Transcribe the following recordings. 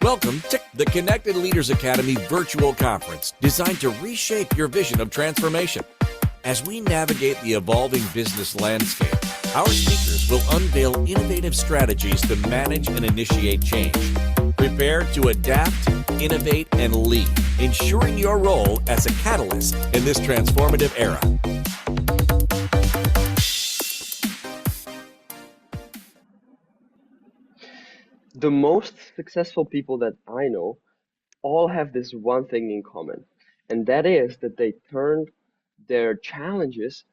Welcome to the Connected Leaders Academy virtual conference designed to reshape your vision of transformation. As we navigate the evolving business landscape, our speakers will unveil innovative strategies to manage and initiate change. Prepare to adapt, innovate, and lead, ensuring your role as a catalyst in this transformative era. The most successful people that I know all have this one thing in common, and that is that they turned their challenges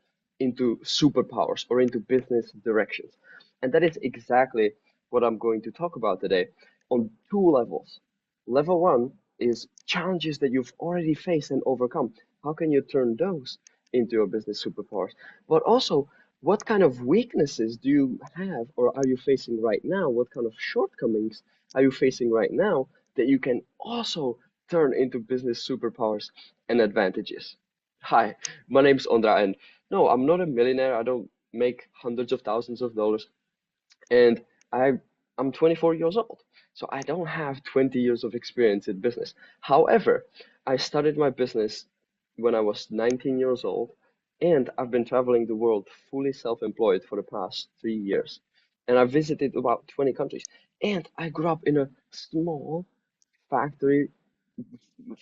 into superpowers or into business directions. And that is exactly what I'm going to talk about today on two levels. Level one is challenges that you've already faced and overcome. How can you turn those into your business superpowers? But also, what kind of weaknesses do you have or are you facing right now? What kind of shortcomings are you facing right now that you can also turn into business superpowers and advantages? Hi, my name's Ondra, and no, I'm not a millionaire. I don't make hundreds of thousands of dollars, and I I'm 24 years old, so I don't have 20 years of experience in business. However, I started my business when I was 19 years old, and I've been traveling the world fully self-employed for the past 3 years. And I visited about 20 countries. And I grew up in a small factory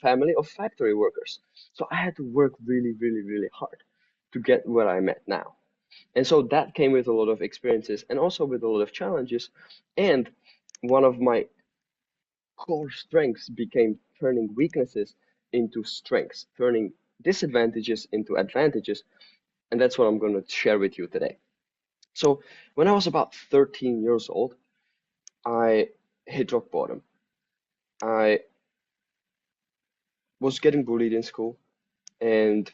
family of factory workers. So I had to work really, really, really hard to get where I'm at now. And so that came with a lot of experiences and also with a lot of challenges. And one of my core strengths became turning weaknesses into strengths, turning disadvantages into advantages. And that's what I'm going to share with you today. So when I was about 13 years old, I hit rock bottom. I was getting bullied in school, and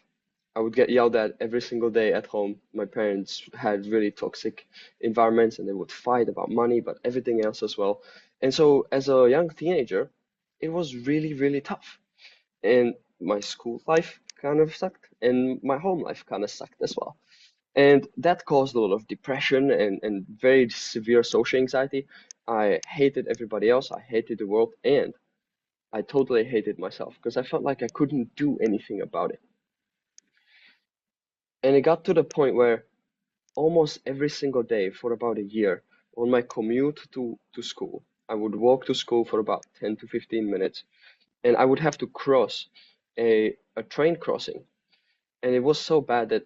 I would get yelled at every single day at home. My parents had really toxic environments and they would fight about money, but everything else as well. And so as a young teenager, it was really, really tough. And my school life kind of sucked, and my home life kind of sucked as well. And that caused a lot of depression and very severe social anxiety. I hated everybody else, I hated the world, and I totally hated myself because I felt like I couldn't do anything about it. And it got to the point where almost every single day for about a year on my commute to school, I would walk to school for about 10 to 15 minutes, and I would have to cross a train crossing. And it was so bad that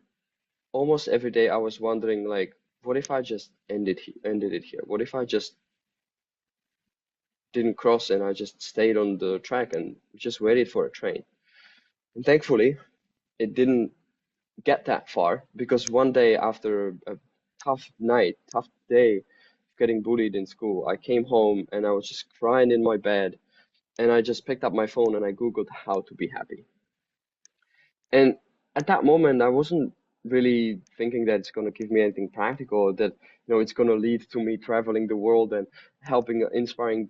almost every day I was wondering, like, what if I just ended it here? What if I just didn't cross and I just stayed on the track and just waited for a train? And thankfully, it didn't get that far because one day after a tough day, getting bullied in school, I came home and I was just crying in my bed and I just picked up my phone and I Googled how to be happy. And at that moment, I wasn't really thinking that it's going to give me anything practical, that it's going to lead to me traveling the world and helping, inspiring,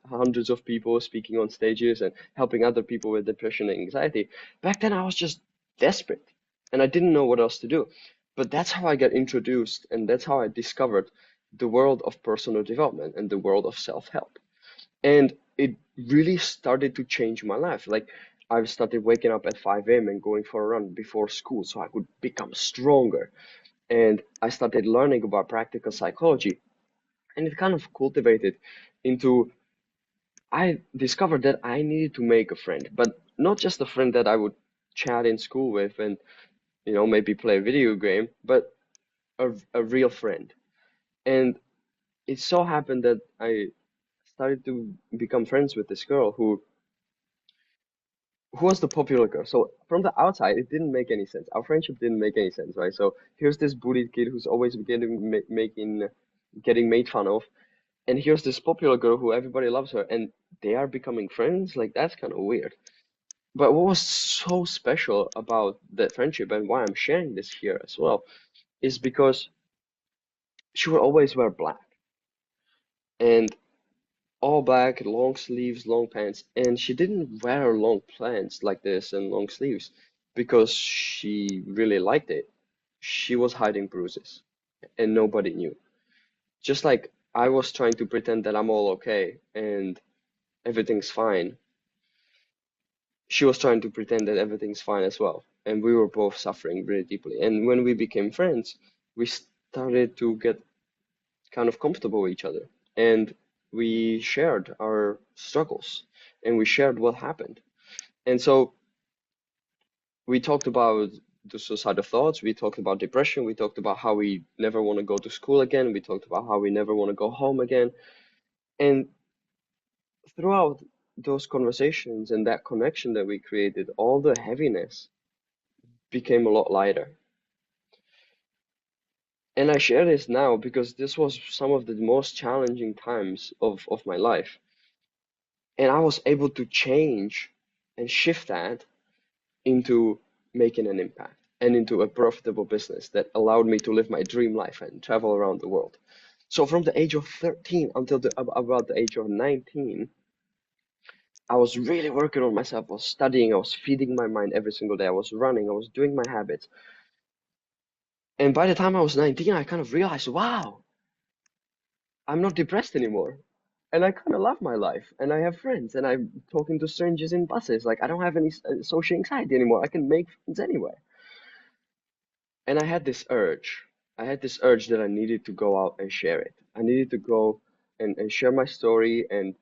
hundreds of people speaking on stages and helping other people with depression and anxiety. Back then, I was just desperate and I didn't know what else to do. But that's how I got introduced and that's how I discovered the world of personal development and the world of self-help. And it really started to change my life. Like I started waking up at 5 a.m. and going for a run before school so I could become stronger. And I started learning about practical psychology. And it kind of cultivated into, I discovered that I needed to make a friend, but not just a friend that I would chat in school with and, maybe play a video game, but a real friend. And it so happened that I started to become friends with this girl who was the popular girl. So from the outside, it didn't make any sense. Our friendship didn't make any sense, right? So here's this bullied kid who's always getting made fun of, and here's this popular girl who everybody loves her, and they are becoming friends. Like that's kind of weird. But what was so special about that friendship and why I'm sharing this here as well is because she would always wear black and all black, long sleeves, long pants, and she didn't wear long pants like this and long sleeves because she really liked it. She was hiding bruises, and nobody knew. Just like I was trying to pretend that I'm all okay, and everything's fine, she was trying to pretend that everything's fine as well. And we were both suffering really deeply. And when we became friends, we started to get kind of comfortable with each other. And we shared our struggles and we shared what happened. And so we talked about the suicidal thoughts, we talked about depression, we talked about how we never want to go to school again, we talked about how we never want to go home again. And throughout those conversations and that connection that we created, all the heaviness became a lot lighter. And I share this now because this was some of the most challenging times of my life. And I was able to change and shift that into making an impact and into a profitable business that allowed me to live my dream life and travel around the world. So from the age of 13 until about the age of 19, I was really working on myself. I was studying, I was feeding my mind every single day. I was running, I was doing my habits. And by the time I was 19, I kind of realized, wow, I'm not depressed anymore. And I kind of love my life. And I have friends. And I'm talking to strangers in buses. Like, I don't have any social anxiety anymore. I can make friends anywhere. And I had this urge. I had this urge that I needed to go out and share it. I needed to go and share my story and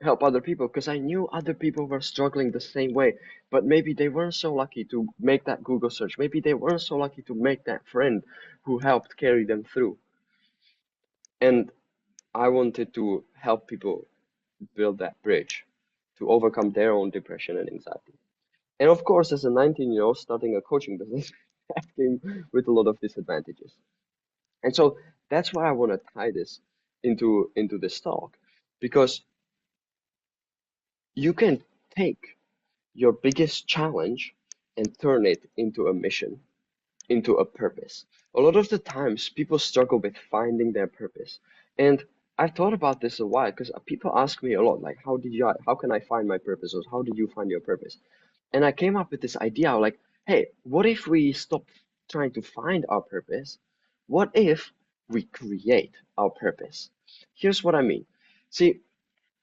help other people because I knew other people were struggling the same way. But maybe they weren't so lucky to make that Google search. Maybe they weren't so lucky to make that friend who helped carry them through. And I wanted to help people build that bridge to overcome their own depression and anxiety. And of course, as a 19-year-old starting a coaching business, that came with a lot of disadvantages. And so that's why I want to tie this into this talk, because you can take your biggest challenge and turn it into a mission, into a purpose. A lot of the times people struggle with finding their purpose. And I've thought about this a while because people ask me a lot, like, how can I find my purpose? Or how did you find your purpose? And I came up with this idea like, hey, what if we stop trying to find our purpose? What if we create our purpose? Here's what I mean. See,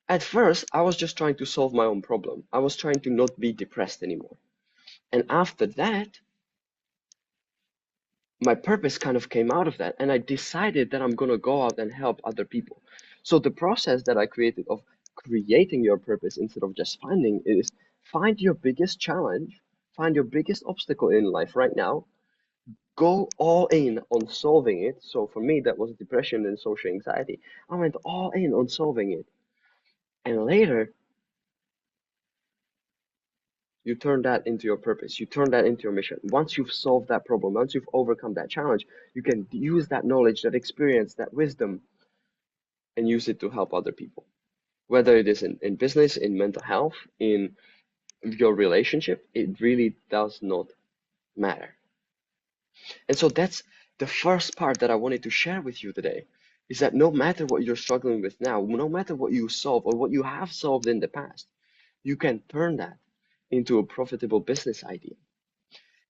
at first, I was just trying to solve my own problem. I was trying to not be depressed anymore. And after that, my purpose kind of came out of that. And I decided that I'm going to go out and help other people. So the process that I created of creating your purpose instead of just finding it is find your biggest challenge, find your biggest obstacle in life right now, go all in on solving it. So for me, that was depression and social anxiety. I went all in on solving it. And later, you turn that into your purpose. You turn that into your mission. Once you've solved that problem, once you've overcome that challenge, you can use that knowledge, that experience, that wisdom, and use it to help other people. Whether it is in business, in mental health, in your relationship, it really does not matter. And so that's the first part that I wanted to share with you today, is that no matter what you're struggling with now, no matter what you solve or what you have solved in the past, you can turn that into a profitable business idea.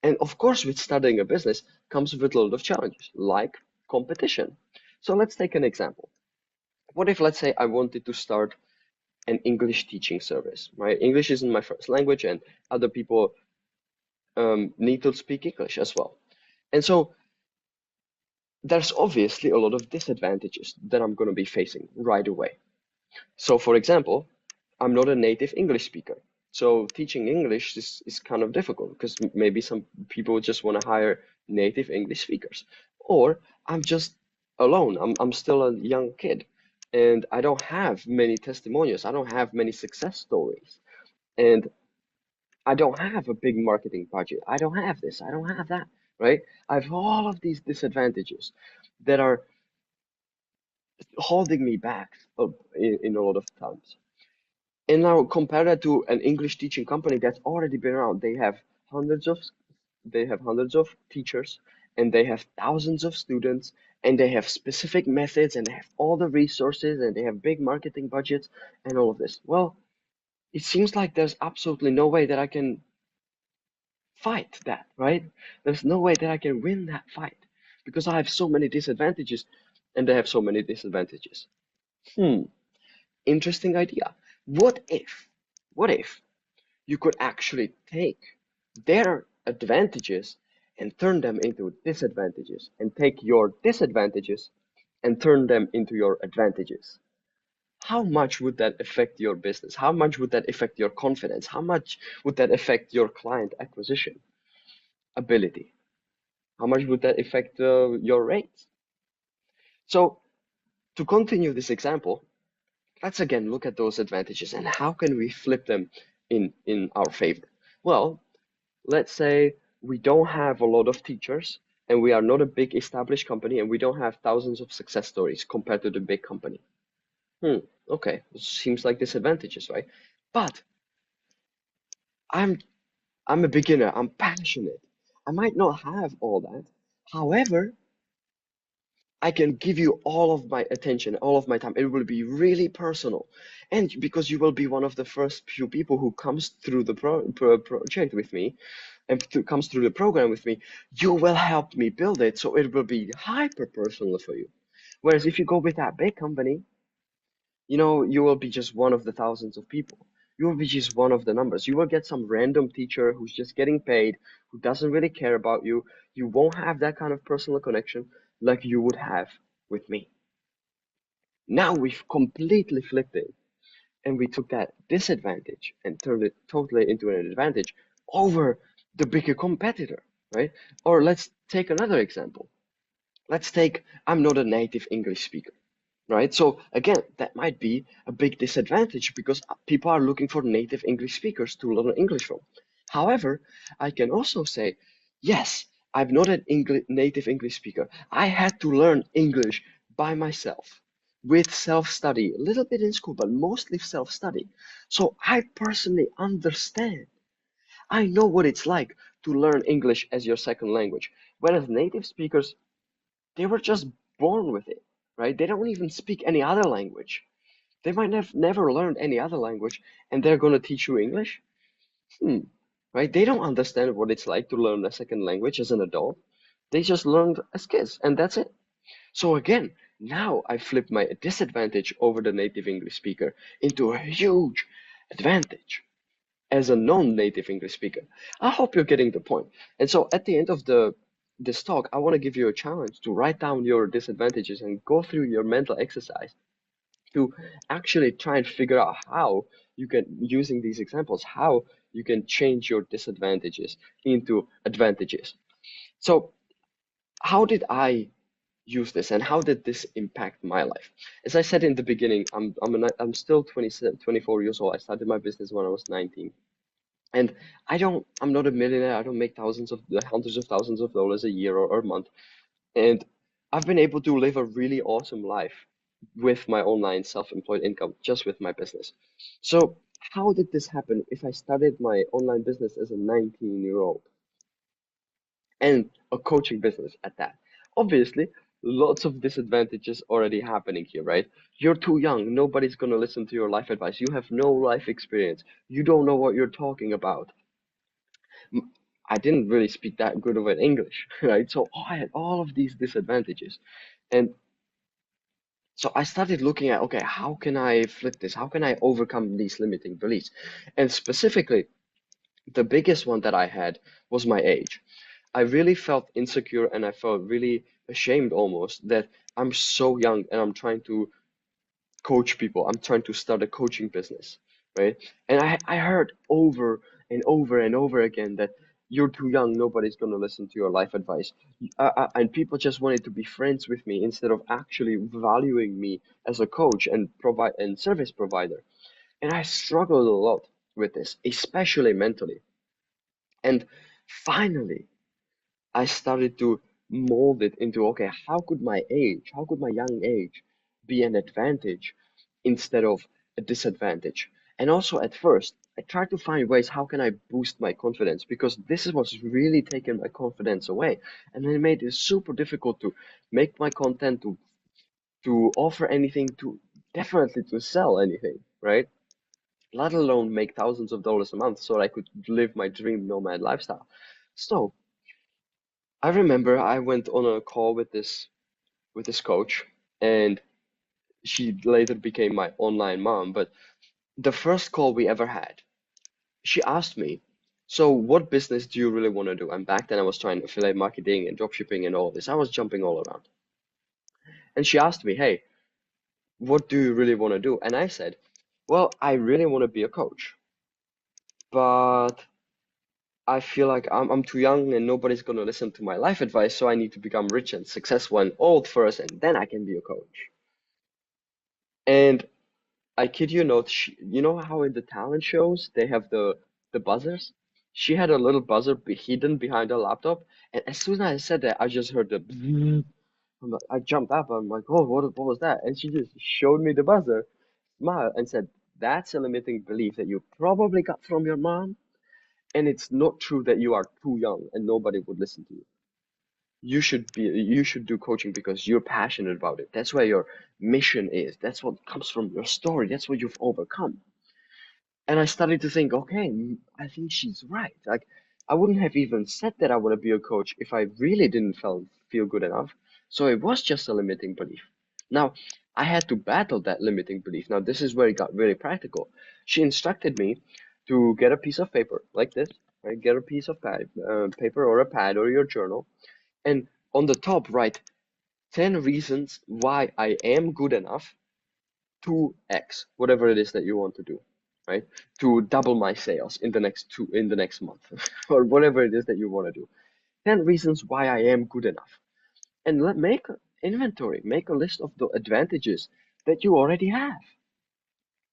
And of course, with starting a business comes with a lot of challenges, like competition. So let's take an example. What if, let's say, I wanted to start an English teaching service, right? English isn't my first language, and other people need to speak English as well. And so there's obviously a lot of disadvantages that I'm going to be facing right away. So, for example, I'm not a native English speaker. So teaching English is kind of difficult because maybe some people just want to hire native English speakers. Or I'm just alone. I'm still a young kid and I don't have many testimonials. I don't have many success stories. And I don't have a big marketing budget. I don't have this. I don't have that, right? I have all of these disadvantages that are holding me back in a lot of times. And now compare that to an English teaching company that's already been around. Hundreds of they have hundreds of teachers and they have thousands of students and they have specific methods and they have all the resources and they have big marketing budgets and all of this. Well, it seems like there's absolutely no way that I can fight that, right? There's no way that I can win that fight because I have so many disadvantages and they have so many disadvantages. Hmm, interesting idea. What if, what if you could actually take their advantages and turn them into disadvantages, and take your disadvantages and turn them into your advantages? How much would that affect your business? How much would that affect your confidence? How much would that affect your client acquisition ability? How much would that affect your rates? So to continue this example, let's again look at those advantages and how can we flip them in our favor? Well, let's say we don't have a lot of teachers and we are not a big established company and we don't have thousands of success stories compared to the big company. Okay, seems like disadvantages, right? But I'm I'm a beginner, I'm passionate. I might not have all that. However, I can give you all of my attention, all of my time. It will be really personal. And because you will be one of the first few people who comes through the project with me and comes through the program with me, you will help me build it. So it will be hyper personal for you. Whereas if you go with that big company, you will be just one of the thousands of people. You will be just one of the numbers. You will get some random teacher who's just getting paid, who doesn't really care about you. You won't have that kind of personal connection like you would have with me. Now we've completely flipped it and we took that disadvantage and turned it totally into an advantage over the bigger competitor, right? Or let's take another example. Let's take I'm not a native English speaker, right? So again, that might be a big disadvantage because people are looking for native English speakers to learn English from. However, I can also say, yes, I'm not an native English speaker. I had to learn English by myself with self-study, a little bit in school, but mostly self-study. So I personally understand. I know what it's like to learn English as your second language. Whereas native speakers, they were just born with it, right? They don't even speak any other language. They might have never learned any other language, and they're going to teach you English? Hmm, right? They don't understand what it's like to learn a second language as an adult. They just learned as kids, and that's it. So again, now I flipped my disadvantage over the native English speaker into a huge advantage as a non-native English speaker. I hope you're getting the point. And so at the end of the this talk, I want to give you a challenge to write down your disadvantages and go through your mental exercise to actually try and figure out how you can, using these examples, how you can change your disadvantages into advantages. So how did I use this and how did this impact my life? As I said in the beginning, I'm still 27, 24 years old. I started my business when I was 19. And I'm not a millionaire. I don't make hundreds of thousands of dollars a year or a month. And I've been able to live a really awesome life with my online self-employed income, just with my business. So how did this happen if I started my online business as a 19-year-old and a coaching business at that? Obviously, lots of disadvantages already happening here, right? You're too young. Nobody's going to listen to your life advice. You have no life experience. You don't know what you're talking about. I didn't really speak that good of an English, right? So I had all of these disadvantages. And so I started looking at, okay, how can I flip this? How can I overcome these limiting beliefs? And specifically, the biggest one that I had was my age. I really felt insecure and I felt really ashamed almost that I'm so young and I'm trying to coach people. I'm trying to start a coaching business, right? And I heard over and over and over again that you're too young, nobody's going to listen to your life advice. And people just wanted to be friends with me instead of actually valuing me as a coach and provide and service provider. And I struggled a lot with this, especially mentally. And finally, I started to mold it into, okay, how could my young age be an advantage instead of a disadvantage? And also at first, I tried to find ways, how can I boost my confidence? Because this is what's really taken my confidence away. And it made it super difficult to make my content, to offer anything, to definitely to sell anything, right? Let alone make thousands of dollars a month so I could live my dream nomad lifestyle. So I remember I went on a call with this coach, and she later became my online mom. But The first call we ever had, she asked me, so what business do you really want to do? And back then I was trying affiliate marketing and dropshipping and all this. I was jumping all around. And she asked me, hey, what do you really want to do? And I said, well, I really want to be a coach, but I feel like I'm too young and nobody's going to listen to my life advice, so I need to become rich and successful and old first, and then I can be a coach. And I kid you not, you know how in the talent shows they have the buzzers? She had a little buzzer hidden behind her laptop, and as soon as I said that, I just heard the bzzz. I jumped up. I'm like, oh, what was that? And she just showed me the buzzer, smiled, and said, "That's a limiting belief that you probably got from your mom, and it's not true that you are too young and nobody would listen to you. You should do coaching because you're passionate about it. That's where your mission is. That's what comes from your story. That's what you've overcome." And I started to think, okay, I think she's right. Like, I wouldn't have even said that I want to be a coach if I really didn't feel good enough. So it was just a limiting belief. Now, I had to battle that limiting belief. Now, this is where it got really practical. She instructed me to get a piece of paper like this, right? Get a piece of paper or a pad or your journal, and on the top write 10 reasons why I am good enough to X, whatever it is that you want to do, right? To double my sales in the next month, or whatever it is that you want to do. 10 reasons why I am good enough. And make an inventory, make a list of the advantages that you already have.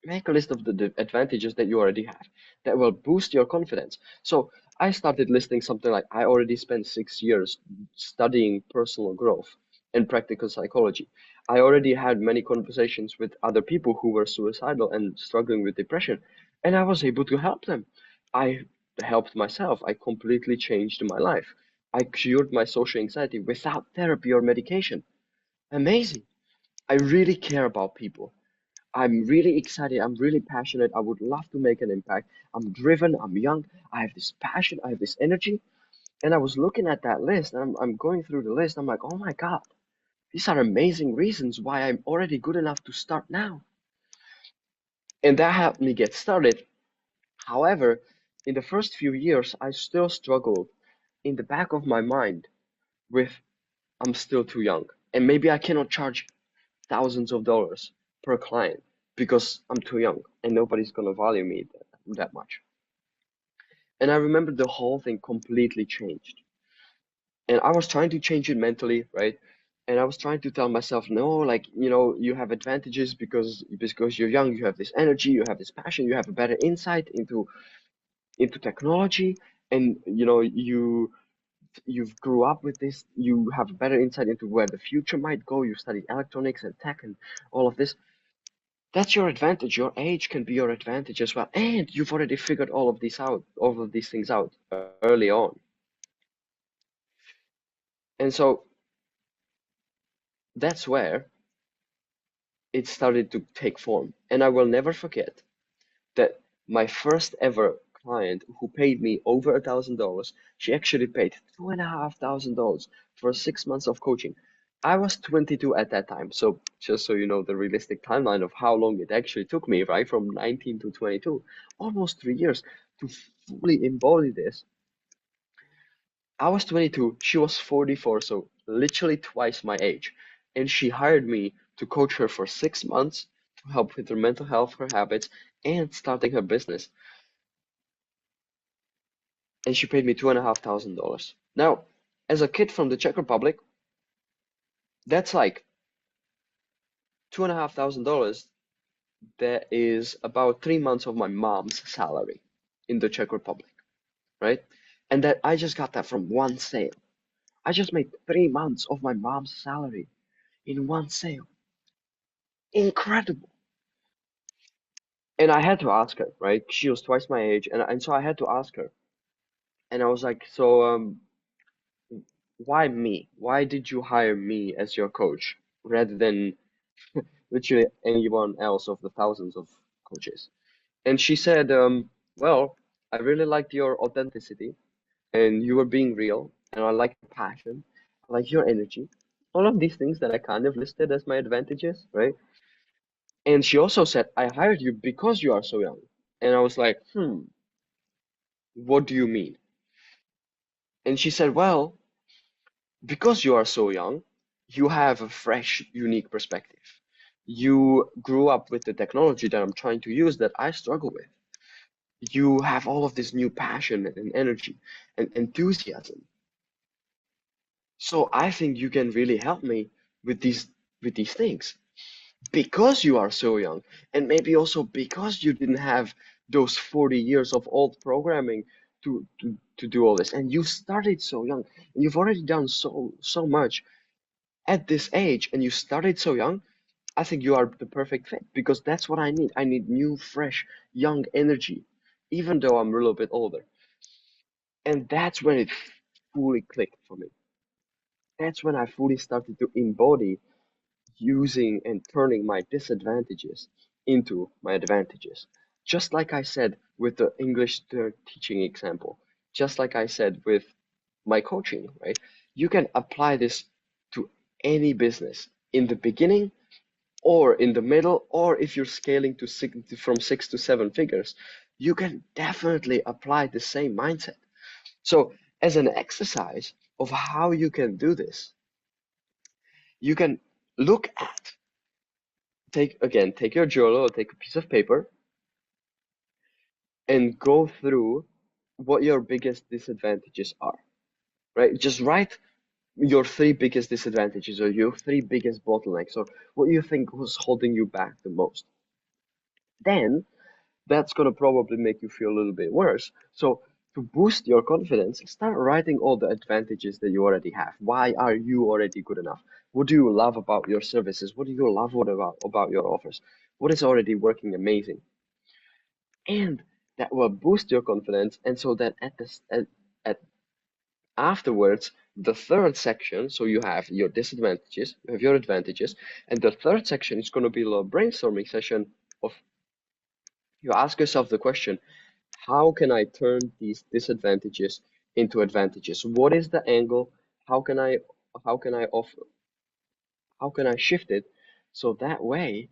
Make a list of the advantages that you already have that will boost your confidence. So I started listing something like I already spent 6 years studying personal growth and practical psychology. I already had many conversations with other people who were suicidal and struggling with depression, and I was able to help them. I helped myself. I completely changed my life. I cured my social anxiety without therapy or medication. Amazing. I really care about people. I'm really excited. I'm really passionate. I would love to make an impact. I'm driven. I'm young. I have this passion. I have this energy. And I was looking at that list and I'm going through the list. I'm like, oh my God, these are amazing reasons why I'm already good enough to start now. And that helped me get started. However, in the first few years, I still struggled in the back of my mind with I'm still too young. And maybe I cannot charge thousands of dollars per client because I'm too young and nobody's gonna value me that much. And I remember the whole thing completely changed. And I was trying to change it mentally, right? And I was trying to tell myself, no, like, you have advantages because you're young, you have this energy, you have this passion, you have a better insight into technology, and you've grew up with this, you have a better insight into where the future might go, you studied electronics and tech and all of this. That's your advantage. Your age can be your advantage as well. And you've already figured all of these things out early on. And so that's where it started to take form. And I will never forget that my first ever client who paid me over $1,000, she actually paid $2,500 for 6 months of coaching. I was 22 at that time. So just so you know the realistic timeline of how long it actually took me, right? From 19 to 22, almost 3 years to fully embody this. I was 22, she was 44, so literally twice my age. And she hired me to coach her for 6 months to help with her mental health, her habits, and starting her business. And she paid me $2,500. Now, as a kid from the Czech Republic, that's like $2,500. That is about 3 months of my mom's salary in the Czech Republic, right? And that I just got that from one sale. I just made 3 months of my mom's salary in one sale. Incredible. And I had to ask her, right? She was twice my age, and so I had to ask her. And I was like, so why me? Why did you hire me as your coach rather than literally anyone else of the thousands of coaches? And she said, well, I really liked your authenticity and you were being real, and I like your passion, I like your energy. All of these things that I kind of listed as my advantages, right? And she also said, I hired you because you are so young. And I was like, what do you mean? And she said, well, because you are so young, you have a fresh, unique perspective. You grew up with the technology that I'm trying to use that I struggle with. You have all of this new passion and energy and enthusiasm. So I think you can really help me with these things because you are so young, and maybe also because you didn't have those 40 years of old programming to do all this, and you started so young, and you've already done so much at this age, and you started so young. I think you are the perfect fit because that's what I need. I need new, fresh, young energy, even though I'm a little bit older. And that's when it fully clicked for me. That's when I fully started to embody using and turning my disadvantages into my advantages. Just like I said with the English teaching example, just like I said with my coaching, right? You can apply this to any business in the beginning or in the middle, or if you're scaling to from 6 to 7 figures, you can definitely apply the same mindset. So, as an exercise of how you can do this, you can look at take your journal or take a piece of paper and go through what your biggest disadvantages are, right? Just write your three biggest disadvantages or your three biggest bottlenecks or what you think was holding you back the most. Then that's going to probably make you feel a little bit worse. So to boost your confidence, start writing all the advantages that you already have. Why are you already good enough? What do you love about your services? What do you love about your offers? What is already working amazing? And that will boost your confidence. And so that at afterwards, the third section, so you have your disadvantages, you have your advantages, and the third section is going to be a little brainstorming session of you ask yourself the question, how can I turn these disadvantages into advantages? What is the angle? How can I how can I off how can I shift it so that way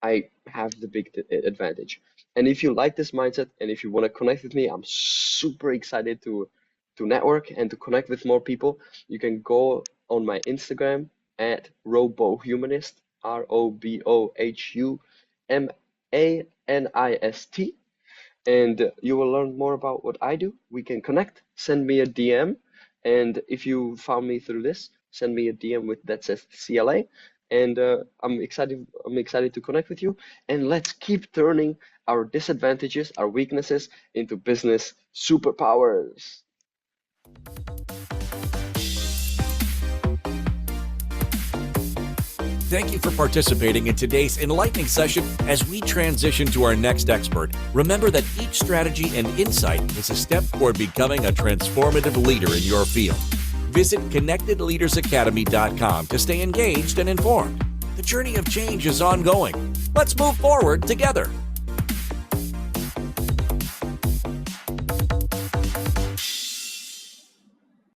I have the big advantage. And if you like this mindset and if you want to connect with me, I'm super excited to network and to connect with more people. You can go on my Instagram at robohumanist, ROBOHUMANIST, and you will learn more about what I do. We can connect. Send me a DM, and if you found me through this, send me a DM with that says CLA, and I'm excited. I'm excited to connect with you, and let's keep turning our disadvantages, our weaknesses into business superpowers. Thank you for participating in today's enlightening session. As we transition to our next expert, remember that each strategy and insight is a step toward becoming a transformative leader in your field. Visit connectedleadersacademy.com to stay engaged and informed. The journey of change is ongoing. Let's move forward together.